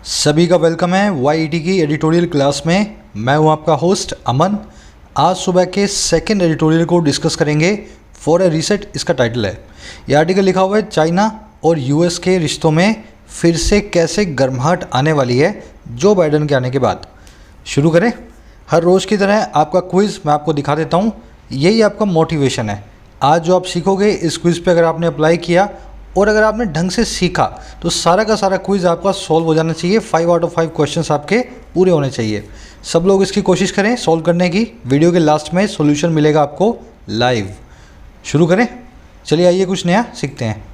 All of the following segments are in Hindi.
सभी का वेलकम है YET की एडिटोरियल क्लास में। मैं हूं आपका होस्ट अमन। आज सुबह के सेकंड एडिटोरियल को डिस्कस करेंगे फॉर ए रीसेट, इसका टाइटल है। ये आर्टिकल लिखा हुआ है चाइना और यूएस के रिश्तों में फिर से कैसे गर्माहट आने वाली है जो बाइडन के आने के बाद। शुरू करें। हर रोज़ की तरह आपका क्विज़ मैं आपको दिखा देता हूँ। यही आपका मोटिवेशन है। आज जो आप सीखोगे इस क्विज़ पे अगर आपने अप्लाई किया और अगर आपने ढंग से सीखा तो सारा का सारा क्विज़ आपका सॉल्व हो जाना चाहिए। 5 आउट ऑफ 5 क्वेश्चंस आपके पूरे होने चाहिए। सब लोग इसकी कोशिश करें सॉल्व करने की। वीडियो के लास्ट में सॉल्यूशन मिलेगा आपको लाइव। शुरू करें। चलिए आइए कुछ नया सीखते हैं।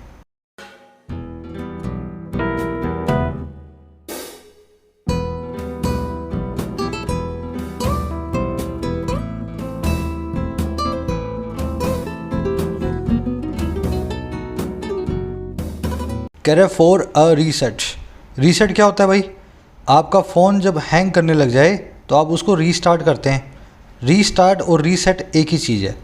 कह रहे फॉर अ रीसेट। रीसेट क्या होता है भाई? आपका फ़ोन जब हैंग करने लग जाए तो आप उसको रीस्टार्ट करते हैं। रीस्टार्ट और रीसेट एक ही चीज़ है।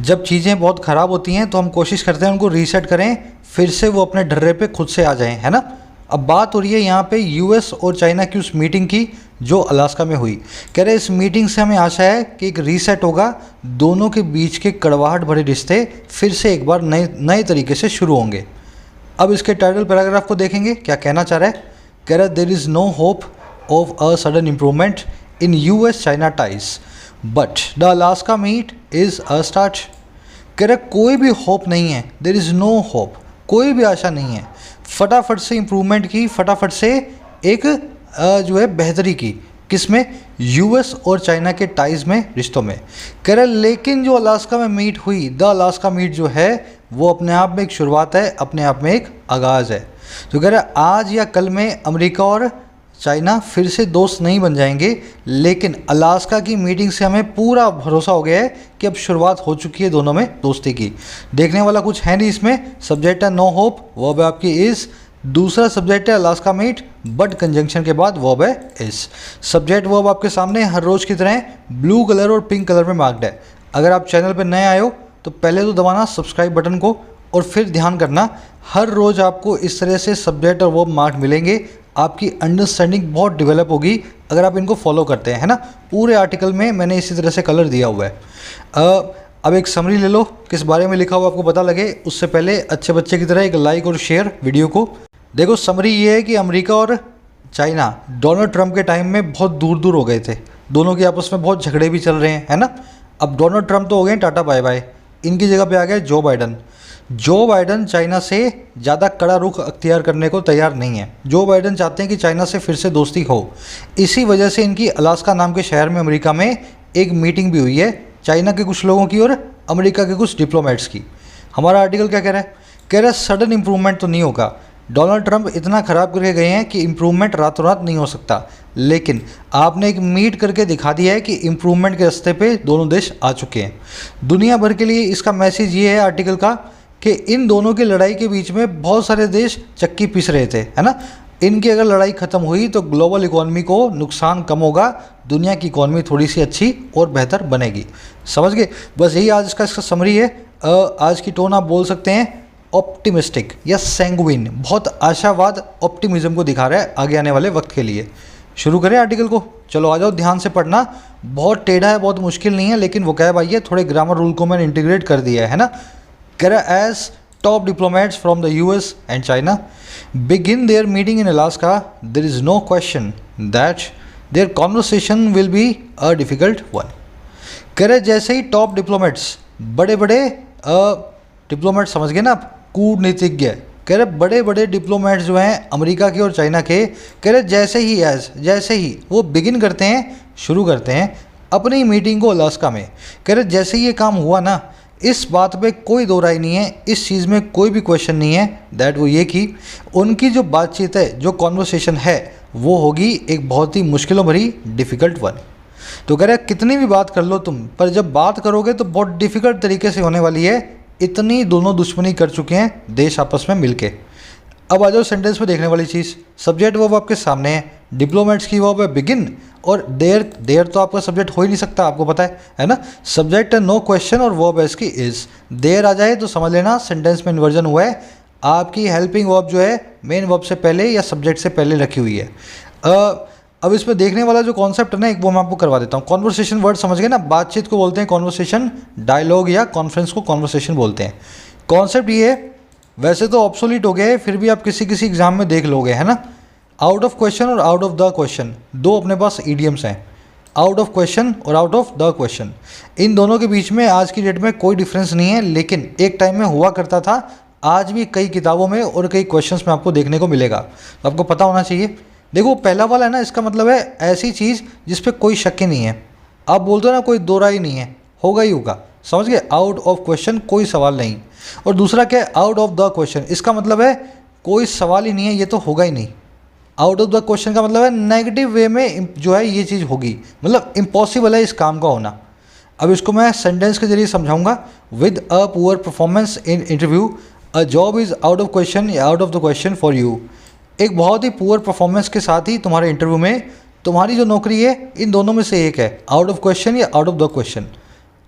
जब चीज़ें बहुत ख़राब होती हैं तो हम कोशिश करते हैं उनको रीसेट करें, फिर से वो अपने ढर्रे पे खुद से आ जाएं, है ना। अब बात हो रही है यहाँ पे यूएस और चाइना की उस मीटिंग की जो अलास्का में हुई। कह रहे इस मीटिंग से हमें आशा है कि एक रीसेट होगा, दोनों के बीच के कड़वाहट भरे रिश्ते फिर से एक बार नए तरीके से शुरू होंगे। अब इसके टाइटल पैराग्राफ को देखेंगे क्या कहना चाह रहा है। कह रहा है there is no hope of a sudden improvement in US China ties but the Alaska meet is a start. कह रहा है कोई भी होप नहीं है, देयर इज़ नो होप, कोई भी आशा नहीं है फटाफट से इम्प्रूवमेंट की, फटाफट से एक जो है बेहतरी की। किसमें? यूएस और चाइना के टाइज में, रिश्तों में। कह रहा है लेकिन जो अलास्का में मीट हुई, द अलास्का मीट जो है वो अपने आप में एक शुरुआत है, अपने आप में एक आगाज़ है। तो कह रहा है आज या कल में अमेरिका और चाइना फिर से दोस्त नहीं बन जाएंगे, लेकिन अलास्का की मीटिंग से हमें पूरा भरोसा हो गया है कि अब शुरुआत हो चुकी है दोनों में दोस्ती की। देखने वाला कुछ है नहीं इसमें। सब्जेक्ट है नो होप, वर्ब है आपकी इज़। दूसरा सब्जेक्ट है अलास्का मीट, बट कंजंक्शन के बाद वर्ब है इज। सब्जेक्ट वर्ब आपके सामने हर रोज़ की तरह ब्लू कलर और पिंक कलर में मार्क्ड है। अगर आप चैनल पर नए आए हो तो पहले तो दबाना सब्सक्राइब बटन को और फिर ध्यान करना हर रोज़ आपको इस तरह से सब्जेक्ट और वर्ब मार्क मिलेंगे। आपकी अंडरस्टैंडिंग बहुत डेवलप होगी अगर आप इनको फॉलो करते हैं, है ना। पूरे आर्टिकल में मैंने इसी तरह से कलर दिया हुआ है। अब एक समरी ले लो किस बारे में लिखा हुआ आपको पता लगे। उससे पहले अच्छे बच्चे की तरह एक लाइक और शेयर वीडियो को। देखो समरी ये है कि अमेरिका और चाइना डोनाल्ड ट्रंप के टाइम में बहुत दूर दूर हो गए थे। दोनों के आपस में बहुत झगड़े भी चल रहे हैं, है ना। अब डोनाल्ड ट्रंप तो हो गए टाटा बाय बाय, इनकी जगह पे आ गए जो बाइडन। जो बाइडन चाइना से ज़्यादा कड़ा रुख अख्तियार करने को तैयार नहीं है। जो बाइडन चाहते हैं कि चाइना से फिर से दोस्ती हो। इसी वजह से इनकी अलास्का नाम के शहर में अमेरिका में एक मीटिंग भी हुई है, चाइना के कुछ लोगों की और अमेरिका के कुछ डिप्लोमेट्स की। हमारा आर्टिकल क्या कह रहा है? कह रहा है सडन इम्प्रूवमेंट तो नहीं होगा। डोनाल्ड ट्रंप इतना ख़राब करके गए हैं कि इम्प्रूवमेंट रातों रात नहीं हो सकता, लेकिन आपने एक मीट करके दिखा दिया है कि इम्प्रूवमेंट के रास्ते पे दोनों देश आ चुके हैं। दुनिया भर के लिए इसका मैसेज ये है आर्टिकल का कि इन दोनों की लड़ाई के बीच में बहुत सारे देश चक्की पीस रहे थे, है ना। इनकी अगर लड़ाई ख़त्म हुई तो ग्लोबल इकॉनमी को नुकसान कम होगा, दुनिया की इकॉनमी थोड़ी सी अच्छी और बेहतर बनेगी। समझ गए? बस यही आज इसका समरी है। आज की टोन आप बोल सकते हैं ऑप्टिमिस्टिक या सैंग्विन। बहुत आशावाद, ऑप्टिमिज्म को दिखा रहा है आगे आने वाले वक्त के लिए। शुरू करें आर्टिकल को। चलो आ जाओ, ध्यान से पढ़ना। बहुत टेढ़ा है, बहुत मुश्किल नहीं है, लेकिन वो क्या है, थोड़े ग्रामर रूल को मैंने इंटीग्रेट कर दिया है ना। कह रहा है as top diplomats from the US and China begin their meeting in Alaska there is no question that their conversation will be a difficult one. कह रहे जैसे ही टॉप डिप्लोमेट्स, बड़े बड़े डिप्लोमेट समझ गए ना आप, कूटनीतिज्ञ। कह रहे बड़े बड़े डिप्लोमेट्स जो हैं अमेरिका के और चाइना के, कह रहे जैसे ही वो बिगिन करते हैं, शुरू करते हैं अपनी मीटिंग को अलास्का में। कह रहे जैसे ही ये काम हुआ ना, इस बात पे कोई दो राय नहीं है, इस चीज़ में कोई भी क्वेश्चन नहीं है दैट वो ये कि उनकी जो बातचीत है, जो कॉन्वर्सेशन है, वो होगी एक बहुत ही मुश्किलों भरी डिफ़िकल्ट वन। तो कह रहे कितनी भी बात कर लो तुम, पर जब बात करोगे तो बहुत डिफ़िकल्ट तरीके से होने वाली है। इतनी दोनों दुश्मनी कर चुके हैं देश आपस में मिलके। अब आ जाओ सेंटेंस में देखने वाली चीज़। सब्जेक्ट वर्ब आपके सामने है, डिप्लोमेट्स की वर्ब है बिगिन, और देयर तो आपका सब्जेक्ट हो ही नहीं सकता, आपको पता है ना। सब्जेक्ट है नो क्वेश्चन और वर्ब है इसकी इज़। देयर आ जाए तो समझ लेना सेंटेंस में इन्वर्जन हुआ है। आपकी हेल्पिंग वर्ब जो है मेन वर्ब से पहले या सब्जेक्ट से पहले रखी हुई है। अब इसमें देखने वाला जो कॉन्सेप्ट है ना, एक वो मैं आपको करवा देता हूँ। कॉन्वर्सेशन वर्ड समझ गए ना, बातचीत को बोलते हैं कॉन्वर्सेशन, डायलॉग या कॉन्फ्रेंस को कॉन्वर्सेशन बोलते हैं। कॉन्सेप्ट ये है, वैसे तो ऑब्सोलीट हो गया है, फिर भी आप किसी किसी एग्जाम में देख लोगे, है ना। आउट ऑफ क्वेश्चन और आउट ऑफ द क्वेश्चन, दो अपने पास ईडियम्स हैं, आउट ऑफ क्वेश्चन और आउट ऑफ द क्वेश्चन। इन दोनों के बीच में आज की डेट में कोई डिफरेंस नहीं है, लेकिन एक टाइम में हुआ करता था, आज भी कई किताबों में और कई क्वेश्चंस में आपको देखने को मिलेगा, तो आपको पता होना चाहिए। देखो पहला वाला है ना, इसका मतलब है ऐसी चीज़ जिस पे कोई शक ही नहीं है। आप बोल दो ना कोई दो राय नहीं है, होगा ही होगा, समझ गए, आउट ऑफ क्वेश्चन, कोई सवाल नहीं। और दूसरा क्या है, आउट ऑफ द क्वेश्चन, इसका मतलब है कोई सवाल ही नहीं है, ये तो होगा ही नहीं। आउट ऑफ द क्वेश्चन का मतलब है नेगेटिव वे में जो है ये चीज़ होगी, मतलब इम्पॉसिबल है इस काम का होना। अब इसको मैं सेंटेंस के जरिए समझाऊंगा। With a poor performance in interview a job is out of question या out of the question for you. एक बहुत ही पुअर परफॉर्मेंस के साथ ही तुम्हारे इंटरव्यू में तुम्हारी जो नौकरी है, इन दोनों में से एक है, आउट ऑफ क्वेश्चन या आउट ऑफ द क्वेश्चन।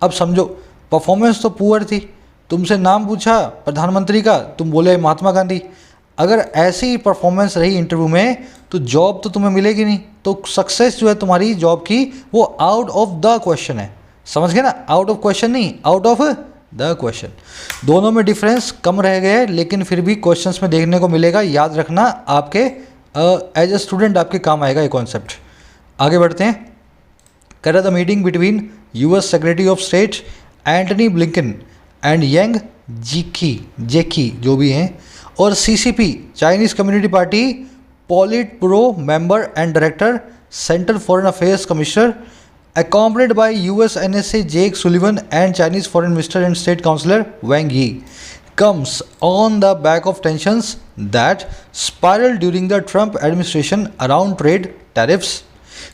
अब समझो, परफॉर्मेंस तो पुअर थी, तुमसे नाम पूछा प्रधानमंत्री का, तुम बोले महात्मा गांधी। अगर ऐसी परफॉर्मेंस रही इंटरव्यू में तो जॉब तो तुम्हें मिलेगी नहीं, तो सक्सेस जो है तुम्हारी जॉब की वो आउट ऑफ द क्वेश्चन है, समझ गए ना, आउट ऑफ क्वेश्चन नहीं, आउट ऑफ द क्वेश्चन। दोनों में डिफरेंस कम रह गए, लेकिन फिर भी क्वेश्चंस में देखने को मिलेगा, याद रखना, आपके एज ए स्टूडेंट आपके काम आएगा ये कॉन्सेप्ट। आगे बढ़ते हैं। कर the meeting between US secretary of state Antony Blinken and Yang Jiechi जो भी हैं, और CCP Chinese community party politburo member and director central foreign affairs commissioner accompanied by US NSA Jake Sullivan and Chinese Foreign Minister and State Councilor Wang Yi, comes on the back of tensions that spiraled during the Trump administration around trade tariffs,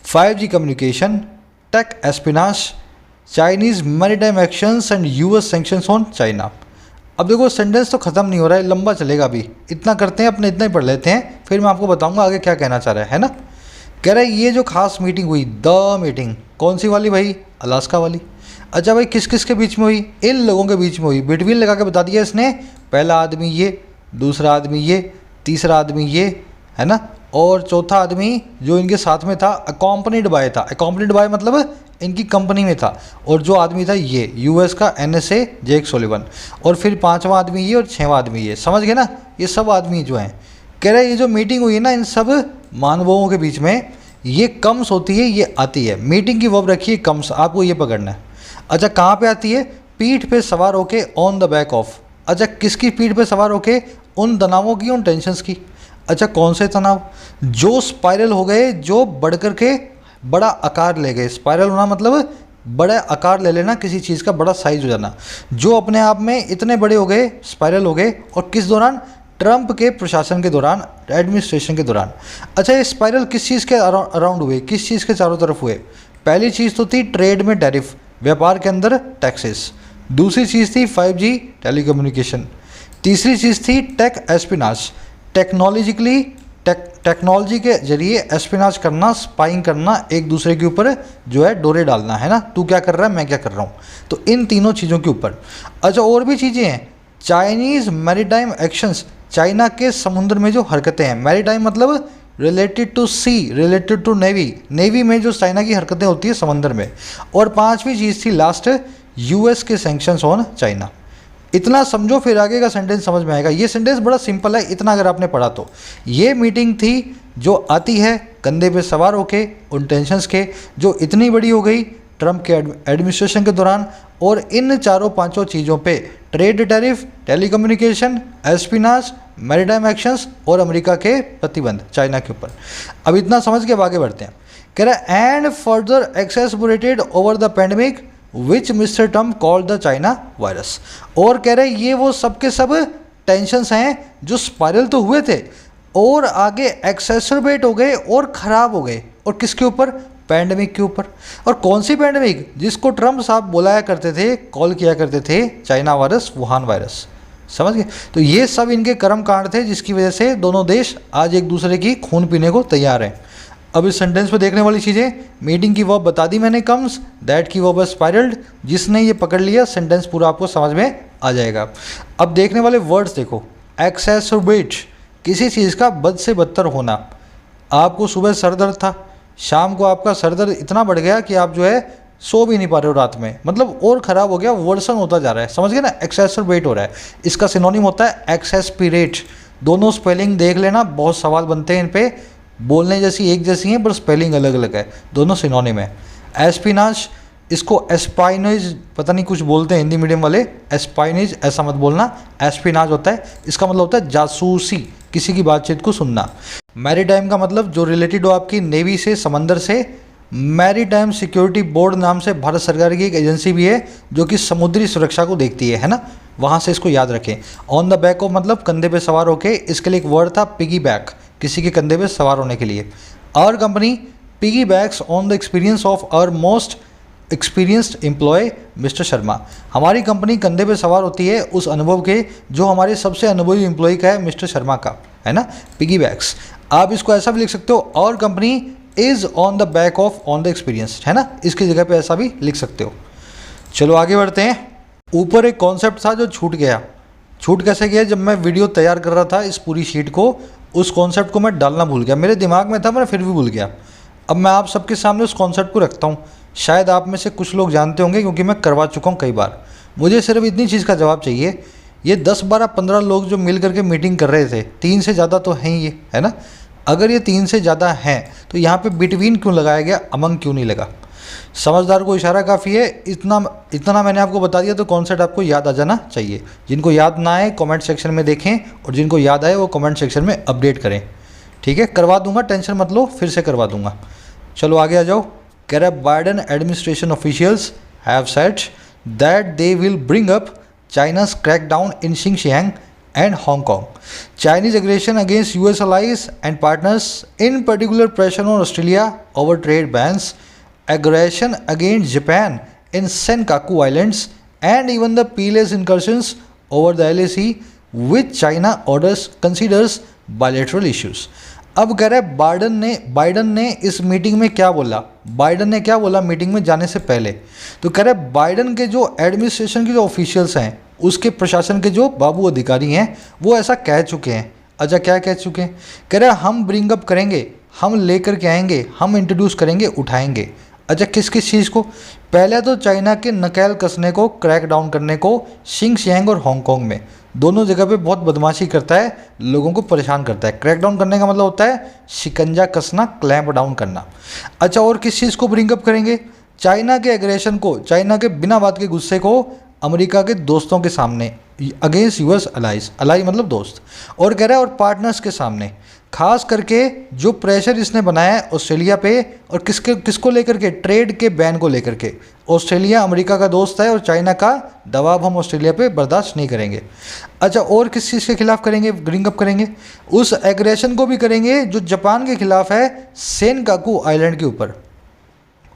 5G communication, tech espionage, Chinese maritime actions and US sanctions on China। अब देखो सेंटेंस तो ख़त्म नहीं हो रहा है, लंबा चलेगा अभी, इतना करते हैं, अपने इतना ही पढ़ लेते हैं, फिर मैं आपको बताऊंगा आगे क्या कहना चाह रहा है ना। कह रहा है ये जो खास मीटिंग हुई, द मीटिंग, कौन सी वाली भाई, अलास्का वाली। अच्छा भाई, किस किस के बीच में हुई, इन लोगों के बीच में हुई। बिटवीन लगा के बता दिया इसने, पहला आदमी ये, दूसरा आदमी ये, तीसरा आदमी ये, है ना, और चौथा आदमी जो इनके साथ में था अकॉम्पनीड बाय था। अकॉम्पनीड बाय मतलब इनकी कंपनी में था, और जो आदमी था ये यूएस का NSA जेक सोलिवन, और फिर पाँचवा आदमी ये और छठवां आदमी ये, समझ गए ना, ये सब आदमी जो हैं। कह रहा है ये जो मीटिंग हुई है ना, इन सब मानवों के बीच में, ये कम्स होती है, ये आती है। मीटिंग की वर्ब रखिए कम्स, आपको ये पकड़ना है। अच्छा कहाँ पे आती है, पीठ पे सवार होके, ऑन द बैक ऑफ। अच्छा किसकी पीठ पे सवार होके, उन तनावों की, उन टेंशन्स की। अच्छा कौन से तनाव, जो स्पाइरल हो गए, जो बढ़ कर के बड़ा आकार ले गए। स्पाइरल होना मतलब बड़ा आकार ले लेना, किसी चीज़ का बड़ा साइज हो जाना, जो अपने आप में इतने बड़े हो गए, स्पाइरल हो गए। और किस दौरान, ट्रंप के प्रशासन के दौरान, एडमिनिस्ट्रेशन के दौरान। अच्छा ये स्पाइरल किस चीज़ के अराउंड हुए, किस चीज़ के चारों तरफ हुए। पहली चीज़ तो थी ट्रेड में टैरिफ, व्यापार के अंदर टैक्सेस। दूसरी चीज़ थी 5G टेलीकम्युनिकेशन। तीसरी चीज़ थी टेक एस्पिनाज, टेक्नोलॉजी के जरिए एस्पिनाज करना, स्पाइंग करना, एक दूसरे के ऊपर जो है डोरे डालना, है ना, तू क्या कर रहा है मैं क्या कर रहा हूँ, तो इन तीनों चीज़ों के ऊपर। अच्छा और भी चीज़ें हैं, चाइनीज़ मैरीटाइम एक्शंस, चाइना के समुद्र में जो हरकतें हैं। मैरीटाइम मतलब related to sea, related to navy, navy में जो चाइना की हरकतें होती है समंदर में। और पांचवी चीज़ थी लास्ट, यूएस के सैंक्शंस ऑन चाइना। इतना समझो, फिर आगे का सेंटेंस समझ में आएगा। ये सेंटेंस बड़ा सिंपल है, इतना अगर आपने पढ़ा तो। ये मीटिंग थी जो आती है कंधे पे सवार होके, उन टेंशंस के, जो इतनी बड़ी हो गई ट्रंप के एडमिनिस्ट्रेशन के दौरान। और इन चारों पांचों चीज़ों पे, trade tariff, telecommunication, espionage, maritime actions और अमेरिका के प्रतिबंध चाइना के ऊपर। अब इतना समझ के अब आगे बढ़ते हैं। कह रहा है and further exacerbated over the pandemic which Mr Trump called the China virus. और कह रहे ये वो सब के सब टेंशंस हैं जो स्पाइरल तो हुए थे और आगे एक्सेसरबेट हो गए और ख़राब हो गए। और किसके ऊपर, पैंडेमिक के ऊपर। और कौन सी पैंडेमिक, जिसको ट्रम्प साहब बुलाया करते थे, कॉल किया करते थे चाइना वायरस, वुहान वायरस, समझ गए। तो ये सब इनके कर्म कांड थे, जिसकी वजह से दोनों देश आज एक दूसरे की खून पीने को तैयार हैं। अब इस सेंटेंस में देखने वाली चीज़ें, मीटिंग की वर्ब बता दी मैंने कम्स, दैट की वर्ब है स्पाइरल्ड। जिसने ये पकड़ लिया सेंटेंस पूरा आपको समझ में आ जाएगा। अब देखने वाले वर्ड्स देखो, एक्सेसरबेट, किसी चीज़ का बद से बदतर होना। आपको सुबह सर दर्द था, शाम को आपका सर दर्द इतना बढ़ गया कि आप जो है सो भी नहीं पा रहे हो रात में, मतलब और ख़राब हो गया, वर्सन होता जा रहा है, समझ गए ना, एक्सेसरबेट हो रहा है। इसका सिनोनिम होता है एक्सेस्पिरेट। दोनों स्पेलिंग देख लेना, बहुत सवाल बनते हैं इन पे, बोलने जैसी एक जैसी हैं पर स्पेलिंग अलग अलग है, दोनों सिनोनिम है। एस्पिनाच, इसको एस्पाइनेज पता नहीं कुछ बोलते हैं हिंदी मीडियम वाले, एस्पाइनेज ऐसा मत बोलना, एस्पिनाज होता है, इसका मतलब होता है जासूसी, किसी की बातचीत को सुनना। मैरीटाइम का मतलब जो रिलेटेड हो आपकी नेवी से, समंदर से। मैरीटाइम सिक्योरिटी बोर्ड नाम से भारत सरकार की एक एजेंसी भी है जो कि समुद्री सुरक्षा को देखती है ना, वहाँ से इसको याद रखें। ऑन द बैक ऑफ मतलब कंधे पे सवार होके, इसके लिए एक वर्ड था पिगी बैक, किसी के कंधे पे सवार होने के लिए। Our company piggybacks on the experience of our most experienced employee mister Sharma. हमारी कंपनी कंधे पे सवार होती है उस अनुभव के जो हमारे सबसे अनुभवी एम्प्लॉय का है, मिस्टर शर्मा का, है ना, पिगी बैक्स। आप इसको ऐसा भी लिख सकते हो, our company is on the back of on the experience, है ना, इसकी जगह पे ऐसा भी लिख सकते हो। चलो आगे बढ़ते हैं। ऊपर एक कॉन्सेप्ट था जो छूट गया। छूट कैसे गया? जब मैं वीडियो तैयार कर रहा था इस पूरी शीट को, उस कॉन्सेप्ट को मैं डालना भूल गया, मेरे दिमाग में था मैं फिर भी भूल गया। अब मैं आप सबके सामने उस कॉन्सेप्ट को रखता हूँ। शायद आप में से कुछ लोग जानते होंगे क्योंकि मैं करवा चुका हूँ कई बार। मुझे सिर्फ इतनी चीज़ का जवाब चाहिए। ये 10, 12, 15 लोग जो मिल करके मीटिंग कर रहे थे, 3 से ज़्यादा तो हैं ये, है ना। अगर ये 3 से ज़्यादा हैं तो यहाँ पे बिटवीन क्यों लगाया गया, अमंग क्यों नहीं लगा? समझदार को इशारा काफ़ी है, इतना मैंने आपको बता दिया तो कॉन्सेप्ट आपको याद आ जाना चाहिए। जिनको याद ना आए कमेंट सेक्शन में देखें, और जिनको याद आए वो कमेंट सेक्शन में अपडेट करें, ठीक है। करवा दूंगा, टेंशन मत लो, फिर से करवा दूंगा। चलो आगे आ जाओ। कह रहा है Biden administration officials have said that they will bring up चाइना's crackdown in Xinjiang and Hong Kong. Chinese aggression against US allies and partners, in particular pressure on Australia over trade bans, aggression against Japan in Senkaku Islands, and even the PLA's incursions over the LAC, which China orders considers bilateral issues. अब कह रहा है बाइडन ने इस मीटिंग में क्या बोला, बाइडन ने क्या बोला मीटिंग में जाने से पहले? तो कह रहा है बाइडन के जो एडमिनिस्ट्रेशन के जो ऑफिशियल्स हैं, उसके प्रशासन के जो बाबू अधिकारी हैं, वो ऐसा कह चुके हैं। अच्छा क्या कह चुके हैं? कह रहा है हम ब्रिंग अप करेंगे, हम लेकर के आएंगे, हम इंट्रोड्यूस करेंगे, उठाएंगे। अच्छा किस किस चीज़ को? पहले तो चाइना के नकेल कसने को, क्रैक डाउन करने को, शिंगशियांग और हांगकांग में, दोनों जगह पे बहुत बदमाशी करता है, लोगों को परेशान करता है। क्रैक डाउन करने का मतलब होता है शिकंजा कसना, क्लैंप डाउन करना। अच्छा और किस चीज़ को ब्रिंग अप करेंगे? चाइना के एग्रेशन को, चाइना के बिना बात के गुस्से को अमेरिका के दोस्तों के सामने, अगेंस्ट यूएस अलाइज, अलाई मतलब दोस्त, और कह रहा है और पार्टनर्स के सामने। खास करके जो प्रेशर इसने बनाया है ऑस्ट्रेलिया पे, और किसको लेकर के? ट्रेड के बैन को लेकर के। ऑस्ट्रेलिया अमेरिका का दोस्त है और चाइना का दबाव हम ऑस्ट्रेलिया पे बर्दाश्त नहीं करेंगे। अच्छा और किस चीज़ के खिलाफ करेंगे, ब्रिंग अप करेंगे? उस एग्रेशन को भी करेंगे जो जापान के खिलाफ है, सेनकाकू आइलैंड के ऊपर।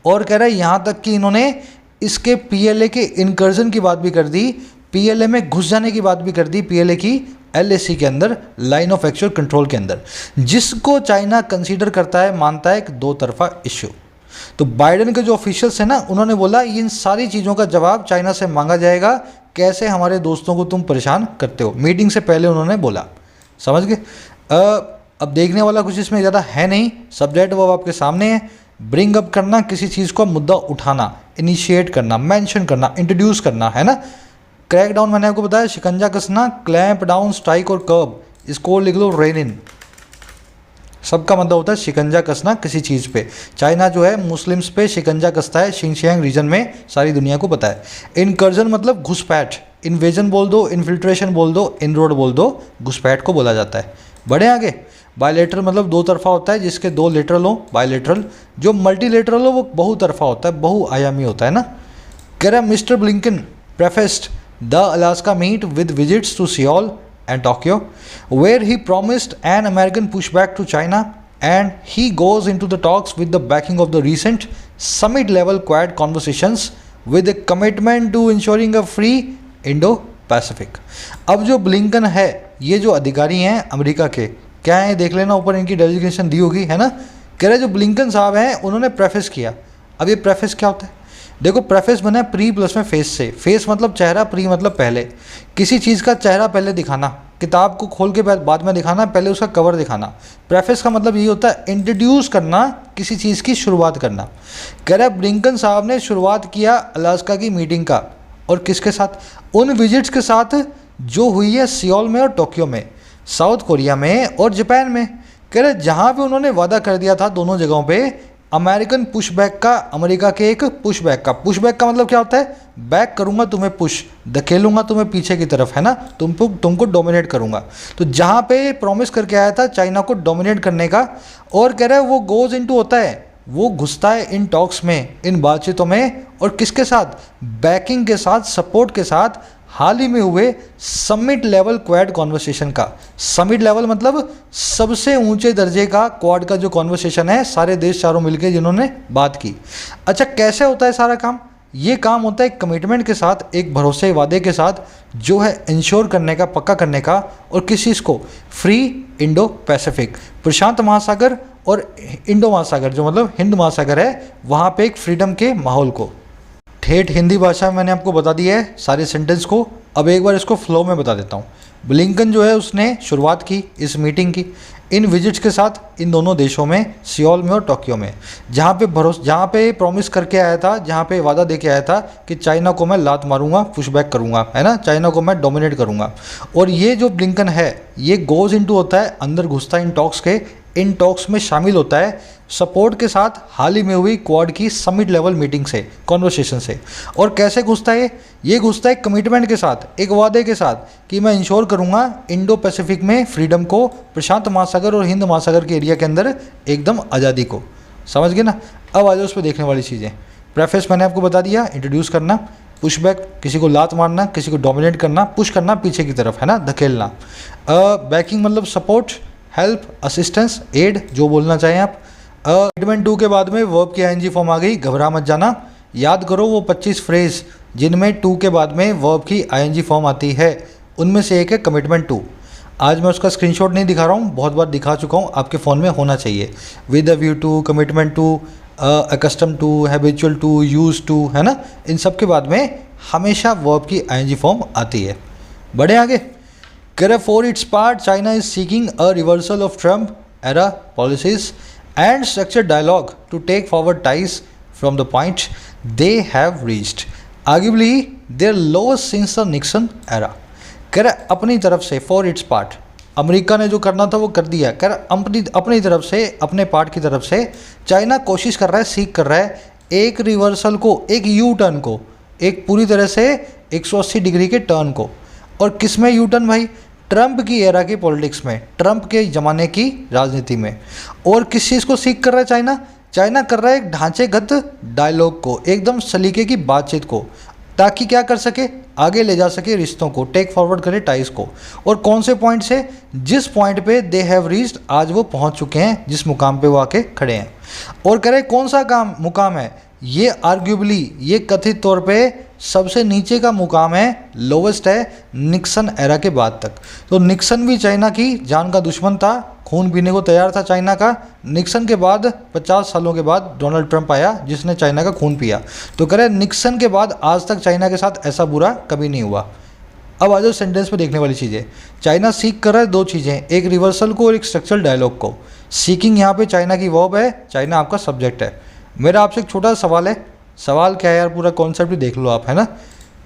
और कह रहा है यहाँ तक कि इन्होंने इसके पीएलए के इनकर्जन की बात भी कर दी, पीएलए में घुस जाने की बात भी कर दी, पीएलए की एलएसी के अंदर, लाइन ऑफ एक्चुअल कंट्रोल के अंदर, जिसको चाइना कंसीडर करता है, मानता है एक दो तरफा इश्यू। तो बाइडेन के जो ऑफिशियल्स हैं ना, उन्होंने बोला इन सारी चीज़ों का जवाब चाइना से मांगा जाएगा, कैसे हमारे दोस्तों को तुम परेशान करते हो। मीटिंग से पहले उन्होंने बोला, समझ गए। अब देखने वाला कुछ इसमें ज़्यादा है नहीं, सब्जेक्ट वो आपके सामने है। ब्रिंग अप करना, किसी चीज़ को मुद्दा उठाना, इनिशिएट करना, मेंशन करना, इंट्रोड्यूस करना, है ना। क्रैक डाउन मैंने आपको बताया, शिकंजा कसना, क्लैंप डाउन, स्ट्राइक और कर्ब, इसको लिख लो रेन इन। सबका मतलब होता है शिकंजा कसना किसी चीज़ पे। चाइना जो है मुस्लिम्स पे शिकंजा कसता है शिंगशियांग रीजन में, सारी दुनिया को पता है। इनकर्जन मतलब घुसपैठ, इन्वेजन बोल दो, इन्फिल्ट्रेशन बोल दो, इनरोड बोल दो, घुसपैठ को बोला जाता है। बढ़े आगे। बायलेटरल मतलब दो तरफा होता है, जिसके दो लेटरल हो बायलेटरल। जो मल्टीलेटरल हो वो बहुतरफा होता है, बहुआयामी होता है ना। कह रहा Mr Blinken prefaced the Alaska meet with visits to Seoul and Tokyo, where he promised an American pushback to China, and he goes into the talks with the backing of the recent summit-level Quad conversations with a commitment to ensuring a free Indo-Pacific. अब जो ब्लिंकन है, ये जो अधिकारी हैं अमेरिका के, क्या है देख लेना, ऊपर इनकी डेजिग्नेशन दी होगी, है ना। कह रहे जो ब्लिंकन साहब हैं उन्होंने प्रेफेस किया। अब ये प्रेफेस क्या होता है? देखो प्रेफेस बना है प्री प्लस में फेस से, फेस मतलब चेहरा, प्री मतलब पहले, किसी चीज़ का चेहरा पहले दिखाना, किताब को खोल के बाद में दिखाना, पहले उसका कवर दिखाना। प्रेफेस का मतलब ये होता है इंट्रोड्यूस करना, किसी चीज़ की शुरुआत करना। कह रहा है ब्लिंकन साहब ने शुरुआत किया अलास्का की मीटिंग का, और किसके साथ? उन विजिट्स के साथ जो हुई है सियोल में और टोक्यो में, साउथ कोरिया में और जापान में। कह रहे जहाँ पे उन्होंने वादा कर दिया था दोनों जगहों पे अमेरिकन पुशबैक का, अमेरिका के एक पुशबैक का। पुशबैक का मतलब क्या होता है? बैक करूंगा तुम्हें, पुश धकेलूंगा तुम्हें पीछे की तरफ, है ना, तुमको डोमिनेट करूंगा। तो जहाँ पे प्रॉमिस करके आया था चाइना को डोमिनेट करने का, और कह रहा है वो गोज इनटू होता है, वो घुसता है इन टॉक्स में, इन बातचीतों में, और किसके साथ? बैकिंग के साथ, सपोर्ट के साथ हाल ही में हुए समिट लेवल क्वाड कॉन्वर्सेशन का। समिट लेवल मतलब सबसे ऊंचे दर्जे का क्वाड का जो कॉन्वर्सेशन है, सारे देश चारों मिलकर जिन्होंने बात की। अच्छा कैसे होता है सारा काम? ये काम होता है एक कमिटमेंट के साथ, एक भरोसे वादे के साथ, जो है इंश्योर करने का, पक्का करने का, और किस चीज़ को? फ्री इंडो पैसिफिक, प्रशांत महासागर और इंडो महासागर जो मतलब हिंद महासागर है, वहाँ पे एक फ्रीडम के माहौल को। ठेठ हिंदी भाषा में मैंने आपको बता दिया है सारे सेंटेंस को, अब एक बार इसको फ्लो में बता देता हूँ। ब्लिंकन जो है उसने शुरुआत की इस मीटिंग की इन विजिट्स के साथ इन दोनों देशों में, सियोल में और टोक्यो में, जहाँ पे प्रॉमिस करके आया था, जहाँ पे वादा दे के आया था कि चाइना को मैं लात मारूंगा, पुशबैक करूंगा, है ना, चाइना को मैं डोमिनेट करूंगा। और ये जो ब्लिंकन है ये गोज इनटू होता है, अंदर घुसता है इन टॉक्स के, इन टॉक्स में शामिल होता है सपोर्ट के साथ हाल ही में हुई क्वाड की समिट लेवल मीटिंग से, कॉन्वर्सेशन से। और कैसे घुसता है ये घुसता है कमिटमेंट के साथ, एक वादे के साथ कि मैं इंश्योर करूंगा इंडो पैसिफिक में फ्रीडम को, प्रशांत महासागर और हिंद महासागर के एरिया के अंदर एकदम आज़ादी को। समझ गए ना? अब आ जाओ उस पर देखने वाली चीज़ें। प्रेफेस मैंने आपको बता दिया, इंट्रोड्यूस करना, पुशबैक किसी को लात मारना, किसी को डोमिनेट करना, पुश करना पीछे की तरफ, है ना, धकेलना। बैकिंग मतलब सपोर्ट, हेल्प, असिस्टेंस, एड, जो बोलना चाहें आप। स्टेटमेंट 2 के बाद में वर्ब की आईएनजी फॉर्म आ गई, घबरा मत जाना। याद करो वो 25 फ्रेज जिनमें 2 के बाद में वर्ब की आईएनजी फॉर्म आती है, उनमें से एक है कमिटमेंट 2। आज मैं उसका स्क्रीनशॉट नहीं दिखा रहा हूँ, बहुत बार दिखा चुका हूँ, आपके फ़ोन में होना चाहिए। With a view to, commitment to, accustom to, habitual to, use to, है ना, इन सब के बाद में हमेशा वर्ब की आईएनजी फॉर्म आती है। बढ़े आगे। For its part China is seeking a reversal of Trump era policies and structured dialogue to take forward ties from the point they have reached, arguably their lowest since the Nixon era। कह रहा अपनी तरफ से फॉर इट्स पार्ट, अमेरिका ने जो करना था वो कर दिया। कह रहा अपनी तरफ से, अपने पार्ट की तरफ से चाइना कोशिश कर रहा है, सीख कर रहा है एक रिवर्सल को, एक यू टर्न को, एक पूरी तरह से 180 डिग्री के टर्न को। और किस में यू टर्न भाई? ट्रंप की एरा की पॉलिटिक्स में, ट्रंप के ज़माने की राजनीति में। और किस चीज़ को सीख कर रहा है चाइना? चाइना कर रहा है एक ढांचेगत डायलॉग को, एकदम सलीके की बातचीत को, ताकि क्या कर सके? आगे ले जा सके रिश्तों को, टेक फॉरवर्ड करे टाइज को। और कौन से पॉइंट से? जिस पॉइंट पे दे हैव रीच्ड, आज वो पहुंच चुके हैं, जिस मुकाम पे वो आके खड़े हैं। और करे कौन सा मुकाम है? ये आर्ग्यूबली, ये कथित तौर पे सबसे नीचे का मुकाम है, लोवेस्ट है निक्सन एरा के बाद तक। तो निक्सन भी चाइना की जान का दुश्मन था, खून पीने को तैयार था चाइना का। निक्सन के बाद 50 सालों के बाद डोनाल्ड ट्रंप आया जिसने चाइना का खून पिया। तो कह रहे निक्सन के बाद आज तक चाइना के साथ ऐसा बुरा कभी नहीं हुआ। अब आ जाओ सेंटेंस में देखने वाली चीज़ें। चाइना सीख कर रहा है दो चीज़ें, एक रिवर्सल को और एक स्ट्रक्चरल डायलॉग को। सीकिंग यहाँ पे चाइना की वर्ब है, चाइना आपका सब्जेक्ट है। मेरा आपसे एक छोटा सवाल है, सवाल क्या है यार, पूरा कॉन्सेप्ट भी देख लो आप, है ना।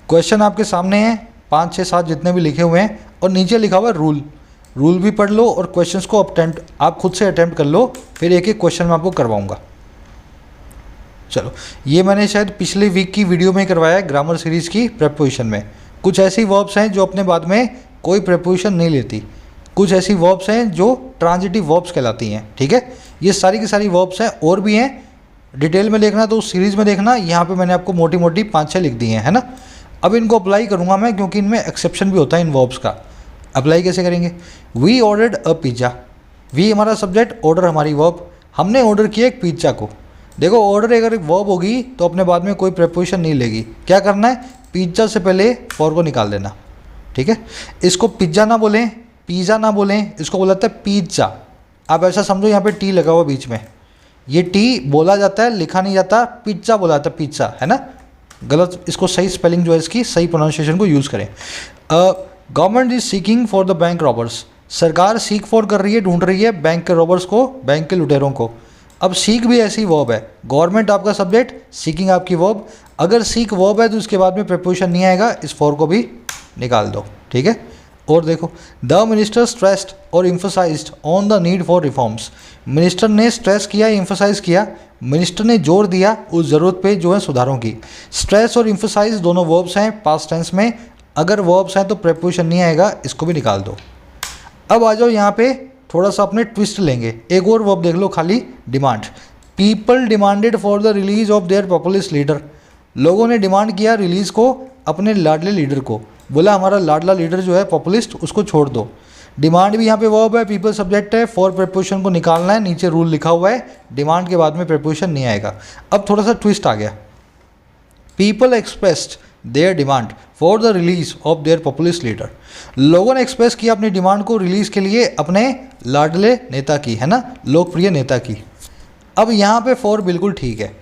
क्वेश्चन आपके सामने है, 5, 6, 7 जितने भी लिखे हुए हैं, और नीचे लिखा हुआ है रूल भी पढ़ लो और क्वेश्चंस को आप खुद से अटेम्प्ट कर लो, फिर एक एक क्वेश्चन मैं आपको करवाऊंगा। चलो, ये मैंने शायद पिछले वीक की वीडियो में करवाया है ग्रामर सीरीज़ की प्रेपोजिशन में। कुछ ऐसी वर्ब्स हैं जो अपने बाद में कोई प्रेपोजिशन नहीं लेती, कुछ ऐसी वर्ब्स हैं जो ट्रांजिटिव वर्ब्स कहलाती हैं, ठीक है। ये सारी की सारी वर्ब्स हैं, और भी हैं, डिटेल में देखना तो उस सीरीज़ में देखना। यहाँ पे मैंने आपको मोटी मोटी 5-6 लिख दी हैं, है ना। अब इनको अप्लाई करूँगा मैं, क्योंकि इनमें एक्सेप्शन भी होता है इन वर्ब्स का। अप्लाई कैसे करेंगे? We ordered a pizza, we हमारा सब्जेक्ट, ऑर्डर हमारी वर्ब। हमने ऑर्डर किया एक पिज़्ज़ा को। देखो, ऑर्डर अगर एक वर्ब होगी तो अपने बाद में कोई प्रेपोजिशन नहीं लेगी। क्या करना है? पिज़्ज़ा से पहले फॉर को निकाल देना, ठीक है। इसको पिज़्ज़ा ना बोलें, पिज़्ज़ा ना बोलें, इसको बोला जाता है पिज़्ज़ा। आप ऐसा समझो यहाँ पे टी लगा हुआ बीच में, ये टी बोला जाता है, लिखा नहीं जाता। पिज़्ज़ा बोला जाता है, पिज़्ज़ा, है ना। गलत, इसको सही स्पेलिंग जो है इसकी सही प्रोनाउंसिएशन को यूज़ करें। Government is seeking for the bank robbers, सरकार सीक फॉर कर रही है, ढूंढ रही है बैंक के रॉबर्स को, बैंक के लुटेरों को। अब सीक भी ऐसी वर्ब है, गवर्नमेंट आपका सब्जेक्ट, सीकिंग आपकी वर्ब। अगर सीक वर्ब है तो उसके बाद में प्रीपोजिशन नहीं आएगा, इस फॉर को भी निकाल दो, ठीक है। और देखो, द मिनिस्टर स्ट्रेस्ड और emphasised on the need for reforms, minister ने स्ट्रेस किया, इम्फोसाइज किया, मिनिस्टर ने जोर दिया उस ज़रूरत पे जो है सुधारों की। स्ट्रेस और इम्फोसाइज दोनों वर्ब्स हैं पास्ट टेंस में, अगर वर्ब्स हैं तो प्रीपोजिशन नहीं आएगा, इसको भी निकाल दो। अब आ जाओ यहाँ पे थोड़ा सा अपने ट्विस्ट लेंगे, एक और वर्ब देख लो खाली, demand. People demanded for the release of their populist leader, लोगों ने डिमांड किया रिलीज़ को अपने लाडले लीडर को, बोला हमारा लाडला लीडर जो है पॉपुलिस्ट उसको छोड़ दो। डिमांड भी यहाँ पे वर्ब है, पीपल सब्जेक्ट है, फॉर प्रीपोजिशन को निकालना है, नीचे रूल लिखा हुआ है, डिमांड के बाद में प्रीपोजिशन नहीं आएगा। अब थोड़ा सा ट्विस्ट आ गया, people expressed their demand for the release of their populist leader, लोगों ने एक्सप्रेस किया अपनी डिमांड को रिलीज़ के लिए अपने लाडले नेता की, है ना, लोकप्रिय नेता की। अब यहाँ पे फॉर बिल्कुल ठीक है।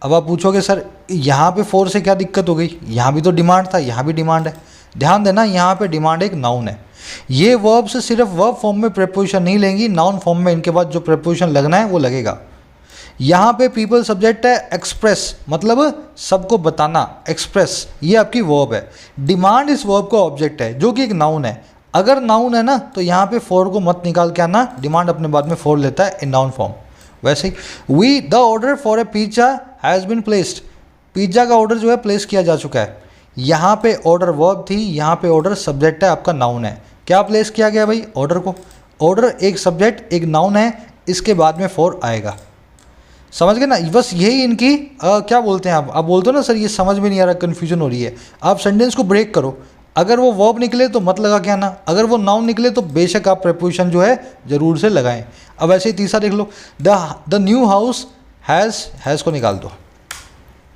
अब आप पूछोगे सर यहाँ पे फॉर से क्या दिक्कत हो गई, यहाँ भी तो डिमांड था, यहाँ भी डिमांड है। ध्यान देना, यहाँ पे डिमांड एक नाउन है, ये वर्ब से सिर्फ वर्ब फॉर्म में प्रीपोजिशन नहीं लेंगी, नाउन फॉर्म में इनके बाद जो प्रीपोजिशन लगना है वो लगेगा। यहाँ पे पीपल सब्जेक्ट है, एक्सप्रेस मतलब सबको बताना, एक्सप्रेस ये आपकी वर्ब है, डिमांड इस वर्ब का ऑब्जेक्ट है जो कि एक नाउन है। अगर नाउन है ना तो यहाँ पे फॉर को मत निकाल के आना, डिमांड अपने बाद में फॉर लेता है इन नाउन फॉर्म। वैसे ही we the order for a pizza has been placed, pizza का ऑर्डर जो है प्लेस किया जा चुका है। यहाँ पे ऑर्डर वर्ब थी, यहाँ पे ऑर्डर सब्जेक्ट है, आपका नाउन है। क्या प्लेस किया गया भाई, ऑर्डर को, ऑर्डर एक सब्जेक्ट एक नाउन है, इसके बाद में फॉर आएगा। समझ गए ना, बस यही इनकी क्या बोलते हैं आप बोलते हो ना सर ये समझ में नहीं आ रहा, कन्फ्यूजन हो रही है। आप सेंटेंस को ब्रेक करो, अगर वो वर्ब निकले तो मत लगा के आना, अगर वो नाउन निकले तो बेशक आप प्रीपोजिशन जो है ज़रूर से लगाएं। अब ऐसे ही तीसरा देख लो, द न्यू हाउस हैज़ को निकाल दो,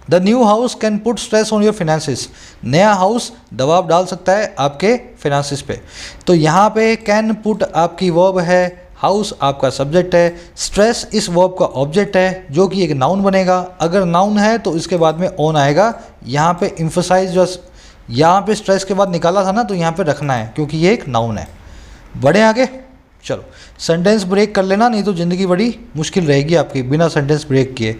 the new house can put stress on your finances, नया हाउस दबाव डाल सकता है आपके फिनेंसिस पे। तो यहाँ पे कैन पुट आपकी वर्ब है, हाउस आपका सब्जेक्ट है, स्ट्रेस इस वर्ब का ऑब्जेक्ट है जो कि एक नाउन बनेगा। अगर नाउन है तो इसके बाद में ऑन आएगा। यहाँ पे इम्फोसाइज जो यहाँ पे स्ट्रेस के बाद निकाला था ना, तो यहाँ पे रखना है क्योंकि ये एक नाउन है। बढ़े आगे, चलो सेंटेंस ब्रेक कर लेना, नहीं तो ज़िंदगी बड़ी मुश्किल रहेगी आपकी बिना सेंटेंस ब्रेक किए।